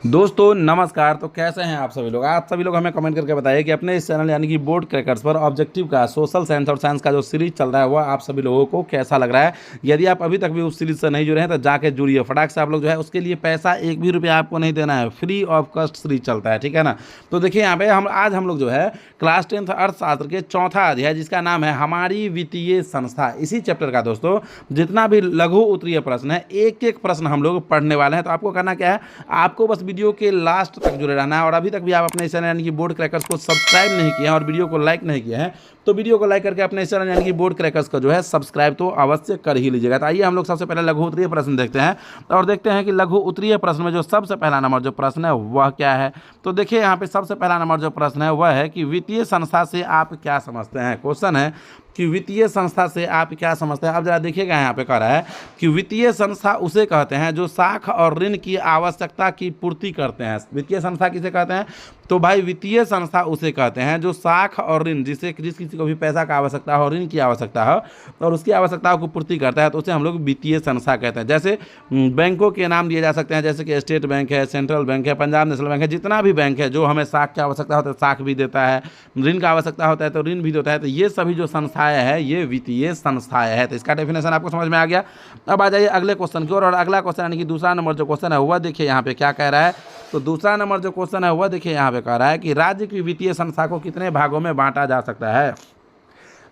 दोस्तों नमस्कार। तो कैसे हैं आप सभी लोग हमें कमेंट करके बताइए कि अपने इस चैनल यानी कि बोर्ड क्रैकर्स पर ऑब्जेक्टिव का सोशल साइंस और साइंस का जो सीरीज चल रहा है वह आप सभी लोगों को कैसा लग रहा है। यदि आप अभी तक भी उस सीरीज से नहीं जुड़े हैं तो जाके जुड़िए फटाक से। आप लोग जो है उसके लिए पैसा एक भी रुपया आपको नहीं देना है, फ्री ऑफ कॉस्ट सीरीज चलता है, ठीक है ना। तो देखिए यहाँ पे हम लोग जो है क्लास 10th अर्थशास्त्र के चौथा अध्याय जिसका नाम है हमारी वित्तीय संस्था, इसी चैप्टर का दोस्तों जितना भी लघु उत्तरीय प्रश्न है एक एक प्रश्न हम लोग पढ़ने वाले हैं। तो आपको करना क्या है, आपको बस वीडियो के लास्ट तक जुड़े रहना है। और अभी तक भी आप अपने चैनल यानी कि बोर्ड क्रैकर्स को सब्सक्राइब नहीं किए हैं और वीडियो को लाइक नहीं किए हैं तो वीडियो को लाइक करके अपने चैनल यानी कि बोर्ड क्रैकर्स का जो है सब्सक्राइब तो अवश्य कर ही लीजिएगा। तो आइए हम लोग सबसे पहले लघु उत्तरीय प्रश्न देखते हैं और देखते हैं कि लघु उत्तरीय प्रश्न में जो सबसे पहला नंबर जो प्रश्न है वह क्या है। तो देखिए यहाँ पे सबसे पहला नंबर जो प्रश्न है वह है कि वित्तीय संस्था से आप क्या समझते हैं। क्वेश्चन है कि वित्तीय संस्था से आप क्या समझते हैं। अब जरा देखिएगा यहाँ पे कह रहा है कि वित्तीय संस्था उसे कहते हैं जो साख और ऋण की आवश्यकता की पूर्ति करते हैं। वित्तीय संस्था किसे कहते हैं, तो भाई वित्तीय संस्था उसे कहते हैं जो साख और ऋण जिस किसी को भी पैसा का आवश्यकता हो, ऋण की आवश्यकता हो और उसकी आवश्यकताओं को पूर्ति करता है तो उसे हम लोग वित्तीय संस्था कहते हैं। जैसे बैंकों के नाम दिए जा सकते हैं, जैसे कि स्टेट बैंक है, सेंट्रल बैंक है, पंजाब नेशनल बैंक है, जितना भी बैंक है जो हमें साख की आवश्यकता होता है साख भी देता है, ऋण का आवश्यकता होता है तो ऋण भी देता है। तो ये सभी जो संस्थाएं है ये वित्तीय संस्थाएं है। तो इसका डेफिनेशन आपको समझ में आ गया। अब आ जाइए अगले क्वेश्चन की ओर। और अगला क्वेश्चन यानी कि दूसरा नंबर जो क्वेश्चन है वह देखिए यहाँ पे क्या कह रहा है। तो दूसरा नंबर जो क्वेश्चन है वह देखिए यहाँ पे कह रहा है कि राज्य की वित्तीय संस्था को कितने भागों में बांटा जा सकता है।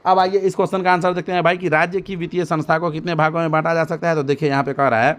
अब आइए इस क्वेश्चन का आंसर देखते हैं भाई कि राज्य की वित्तीय संस्था को कितने भागों में बांटा जा सकता है। तो देखिए यहाँ पे कह रहा है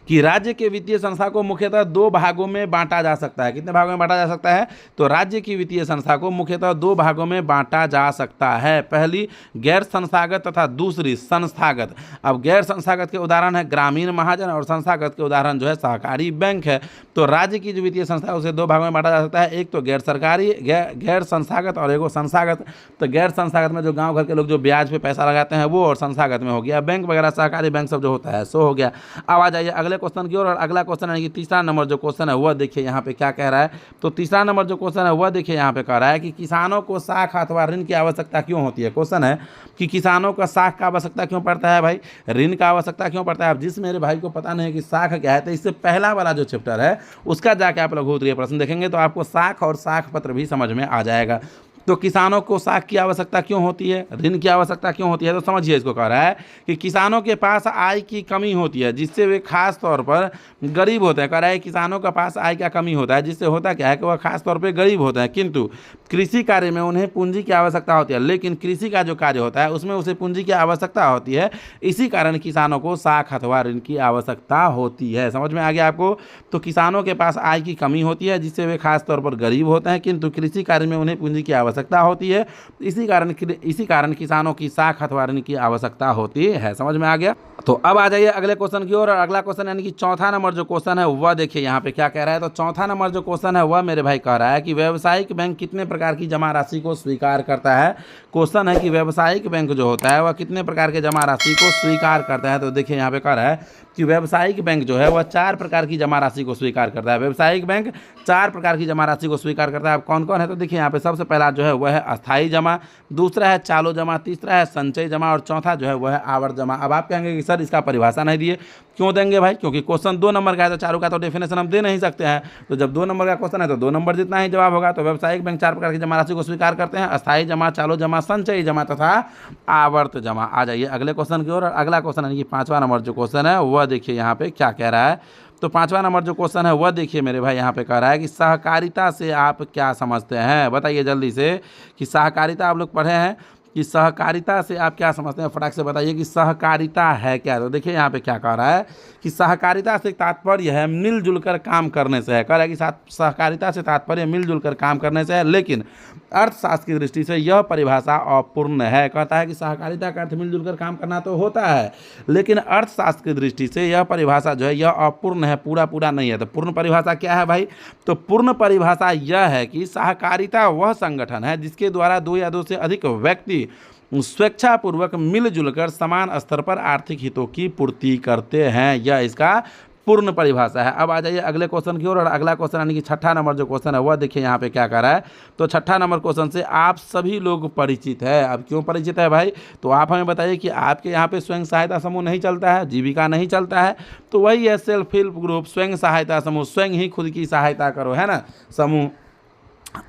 कि राज्य के वित्तीय संस्था को मुख्यतः दो भागों में बांटा जा सकता है। कितने भागों में बांटा जा सकता है, तो राज्य की वित्तीय संस्था को मुख्यतः दो भागों में बांटा जा सकता है। पहली गैर संस्थागत तथा दूसरी संस्थागत। अब गैर संस्थागत के उदाहरण है ग्रामीण महाजन और संस्थागत के उदाहरण जो है सहकारी बैंक है। तो राज्य की जो वित्तीय संस्था है उसे दो भागों में बांटा जा सकता है, एक तो गैर सरकारी गैर संस्थागत और एक संस्थागत। तो गैर संस्थागत में जो गाँव घर के लोग जो ब्याज पे पैसा लगाते हैं वो, और संस्थागत में हो गया बैंक वगैरह सहकारी बैंक सब जो होता है सो हो गया। अब आ जाइए अगले क्वेश्चन की ओर। और अगला क्वेश्चन है कि तीसरा नंबर जो क्वेश्चन है वह देखिए यहाँ पे क्या कह रहा है। तो तीसरा नंबर जो क्वेश्चन है वह देखिए यहाँ पे कह रहा है कि किसानों को साख अथवा ऋण की आवश्यकता क्यों होती है। क्वेश्चन है कि किसानों का साख का आवश्यकता क्यों पड़ता है भाई, ऋण का आवश्यकता क्यों पड़ता है। अब जिस मेरे भाई को पता नहीं है कि साख क्या है तो इससे पहला वाला जो चैप्टर है उसका जाके आप लघु उत्तरीय प्रश्न देखेंगे तो आपको साख और साख पत्र भी समझ में आ जाएगा। तो किसानों को साख की आवश्यकता क्यों होती है, ऋण की आवश्यकता क्यों होती है, तो समझिए इसको कह रहा है कि किसानों के पास आय की कमी होती है जिससे वे खास तौर पर गरीब होते हैं। कह रहा है किसानों के पास आय का कमी होता है जिससे होता क्या है कि वह खास तौर पर गरीब होते हैं, किंतु कृषि कार्य में उन्हें पूंजी की आवश्यकता होती है। लेकिन कृषि का जो कार्य होता है उसमें उसे पूंजी की आवश्यकता होती है, इसी कारण किसानों को साख अथवा ऋण की आवश्यकता होती है। समझ में आ गया आपको। तो किसानों के पास आय की कमी होती है जिससे वे खास तौर पर गरीब होते हैं, किंतु कृषि कार्य में उन्हें पूंजी की आवश्यकता होती है, इसी कारण किसानों की साख अथवा ऋण की आवश्यकता होती है। समझ में आ गया। तो अब आ जाइए अगले क्वेश्चन की ओर। और अगला क्वेश्चन यानी कि चौथा नंबर जो क्वेश्चन है वह देखिए यहाँ पे क्या कह रहा है। तो चौथा नंबर जो क्वेश्चन है वह मेरे भाई कह रहा है कि व्यावसायिक बैंक कितने प्रकार की जमा राशि को स्वीकार करता है। क्वेश्चन है कि व्यावसायिक बैंक जो होता है वह कितने प्रकार के जमा राशि को स्वीकार करता है। तो देखिए यहाँ पे कह रहा है कि व्यावसायिक बैंक जो है वह 4 प्रकार की जमा राशि को स्वीकार करता है। व्यावसायिक बैंक 4 प्रकार की जमा राशि को स्वीकार करता है। अब कौन कौन है, तो देखिए यहाँ पे सबसे पहला जो है वह है अस्थायी जमा, दूसरा है चालू जमा, तीसरा है संचय जमा और चौथा जो है वह है आवर्त जमा। अब आप कहेंगे कि सर इसका परिभाषा नहीं दिए, क्यों देंगे भाई, क्योंकि क्वेश्चन 2 नंबर का है तो चारों का तो डेफिनेशन हम दे नहीं सकते हैं। तो जब 2 नंबर का क्वेश्चन है तो 2 नंबर जितना ही जवाब होगा। तो व्यावसायिक बैंक 4 प्रकार की जमा राशि को स्वीकार करते हैं, अस्थायी जमा, चालू जमा, संचयी जमा तथा आवर्त जमा। आ जाइए अगले क्वेश्चन की ओर। और अगला क्वेश्चन यानी कि 5वां नंबर जो क्वेश्चन है वह देखिए यहाँ पे क्या कह रहा है। तो 5वां नंबर जो क्वेश्चन है वह देखिए मेरे भाई यहाँ पे कह रहा है कि सहकारिता से आप क्या समझते हैं। बताइए जल्दी से कि सहकारिता आप लोग पढ़े हैं कि सहकारिता से आप क्या समझते हैं, फटाक से बताइए कि सहकारिता है क्या। तो देखिए यहाँ पे क्या कह रहा है कि सहकारिता से तात्पर्य है मिलजुल कर काम करने से है। कह रहा है कि सहकारिता से तात्पर्य मिलजुल कर काम करने से है, लेकिन अर्थशास्त्र की दृष्टि से यह परिभाषा अपूर्ण है। कहता है कि सहकारिता का अर्थ मिलजुल कर काम करना तो होता है, लेकिन अर्थशास्त्र की दृष्टि से यह परिभाषा जो है यह अपूर्ण है, पूरा नहीं है। तो पूर्ण परिभाषा क्या है भाई, तो पूर्ण परिभाषा यह है कि सहकारिता वह संगठन है जिसके द्वारा 2 या 2 से अधिक व्यक्ति स्वेच्छापूर्वक मिलजुल कर समान स्तर पर आर्थिक हितों की पूर्ति करते हैं। यह इसका पूर्ण परिभाषा है। अब आ जाइए अगले क्वेश्चन की ओर, और अगला क्वेश्चन यानी कि छठा नंबर जो क्वेश्चन है वह देखिए यहाँ पे क्या कर रहा है। तो छठा नंबर क्वेश्चन से आप सभी लोग परिचित है। अब क्यों परिचित है भाई, तो आप हमें बताइए कि आपके यहाँ पे स्वयं सहायता समूह नहीं चलता है, जीविका नहीं चलता है, तो वही है सेल्फ हेल्प ग्रुप, स्वयं सहायता समूह, स्वयं ही खुद की सहायता करो, है ना समूह।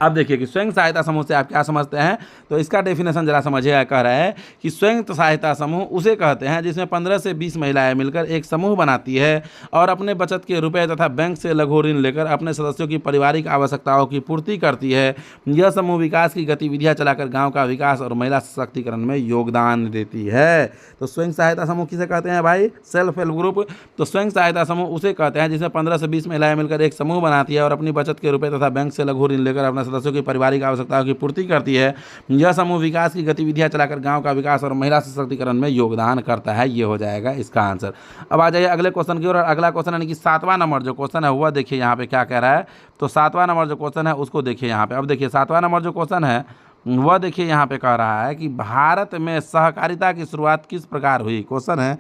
अब देखिए कि स्वयं सहायता समूह से आप क्या समझते हैं, तो इसका डेफिनेशन जरा समझिएगा। कह रहा है कि स्वयं सहायता समूह उसे कहते हैं जिसमें 15 से 20 महिलाएं मिलकर एक समूह बनाती है और अपने बचत के रुपए तथा बैंक से लघु ऋण लेकर अपने सदस्यों की पारिवारिक आवश्यकताओं की पूर्ति करती है। यह समूह विकास की गतिविधियां चलाकर गाँव का विकास और महिला सशक्तिकरण में योगदान देती है। तो स्वयं सहायता समूह किसे कहते हैं भाई, सेल्फ हेल्प ग्रुप। तो स्वयं सहायता समूह उसे कहते हैं जिसमें 15 से 20 महिलाएं मिलकर एक समूह बनाती है और अपनी बचत के रुपए तथा बैंक से लघु ऋण लेकर अपने सदस्यों की पारिवारिक आवश्यकताओं की पूर्ति करती है। यह समूह विकास की गतिविधियां चलाकर गांव का विकास और महिला सशक्तिकरण में योगदान करता है। ये हो जाएगा इसका आंसर। अब आ जाइए अगले क्वेश्चन की ओर, और अगला क्वेश्चन यानी कि 7वां नंबर जो क्वेश्चन है वह देखिए यहाँ पे क्या कह रहा है। तो 7वां नंबर जो क्वेश्चन है उसको देखिए यहाँ पे। अब देखिए 7वां नंबर जो क्वेश्चन है वह देखिए यहाँ पे कह रहा है कि भारत में सहकारिता की शुरुआत किस प्रकार हुई। क्वेश्चन है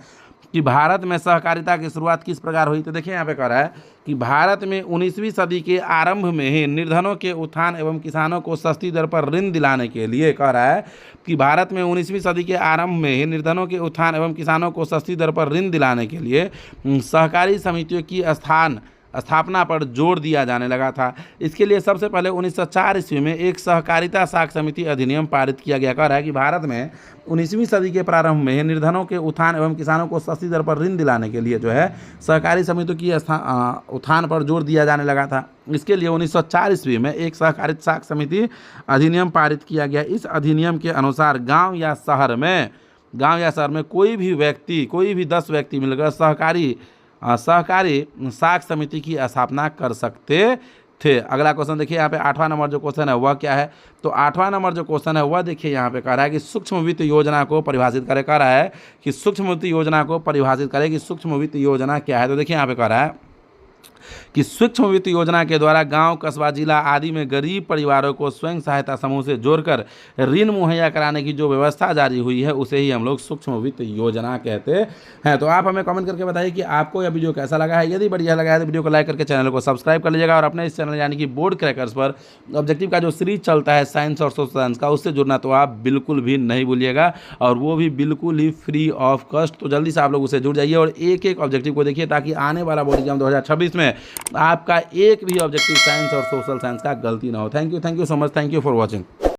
कि भारत में सहकारिता की शुरुआत किस प्रकार हुई। तो देखिए यहाँ पे कह रहा है कि भारत में 19वीं सदी के आरंभ में ही निर्धनों के उत्थान एवं किसानों को सस्ती दर पर ऋण दिलाने के लिए, कह रहा है कि भारत में 19वीं सदी के आरंभ में ही निर्धनों के उत्थान एवं किसानों को सस्ती दर पर ऋण दिलाने के लिए सहकारी समितियों की स्थापना पर जोर दिया जाने लगा था। इसके लिए सबसे पहले 1904 ईस्वी में एक सहकारिता साख समिति अधिनियम पारित किया गया। कह रहा है कि भारत में 19वीं सदी के प्रारंभ में निर्धनों के उत्थान एवं किसानों को सस्ती दर पर ऋण दिलाने के लिए जो है सहकारी समितियों की उत्थान पर जोर दिया जाने लगा था। इसके लिए 1904 ईस्वी में एक सहकारिता साख समिति अधिनियम पारित किया गया। इस अधिनियम के अनुसार गाँव या शहर में कोई भी 10 व्यक्ति मिलकर सहकारी साख समिति की स्थापना कर सकते थे। अगला क्वेश्चन देखिए यहाँ पे 8वां नंबर जो क्वेश्चन है वह क्या है। तो 8वां नंबर जो क्वेश्चन है वह देखिए यहाँ पे कह रहा है कि सूक्ष्म वित्त योजना को परिभाषित करे। कह रहा है कि सूक्ष्म वित्त योजना को परिभाषित करे कि सूक्ष्म वित्त योजना क्या है। तो देखिए यहाँ पे कह रहा है कि सूक्ष्म वित्त योजना के द्वारा गांव, कस्बा, जिला आदि में गरीब परिवारों को स्वयं सहायता समूह से जोड़कर ऋण मुहैया कराने की जो व्यवस्था जारी हुई है उसे ही हम लोग सूक्ष्म वित्त योजना कहते हैं। तो आप हमें कमेंट करके बताइए कि आपको यह वीडियो कैसा लगा है। यदि बढ़िया लगा है तो वीडियो को लाइक करके चैनल को सब्सक्राइब कर लीजिएगा और अपने इस चैनल यानी कि बोर्ड क्रैकर्स पर ऑब्जेक्टिव का जो सीरीज चलता है साइंस और सोशल साइंस का, उससे जुड़ना तो आप बिल्कुल भी नहीं भूलिएगा, और वो भी बिल्कुल ही फ्री ऑफ कॉस्ट। तो जल्दी से आप लोग उसे जुड़ जाइए और एक एक ऑब्जेक्टिव को देखिए ताकि आने वाला बोर्ड एग्जाम 2026 में आपका एक भी ऑब्जेक्टिव साइंस और सोशल साइंस का गलती ना हो। Thank you so much, thank you for watching.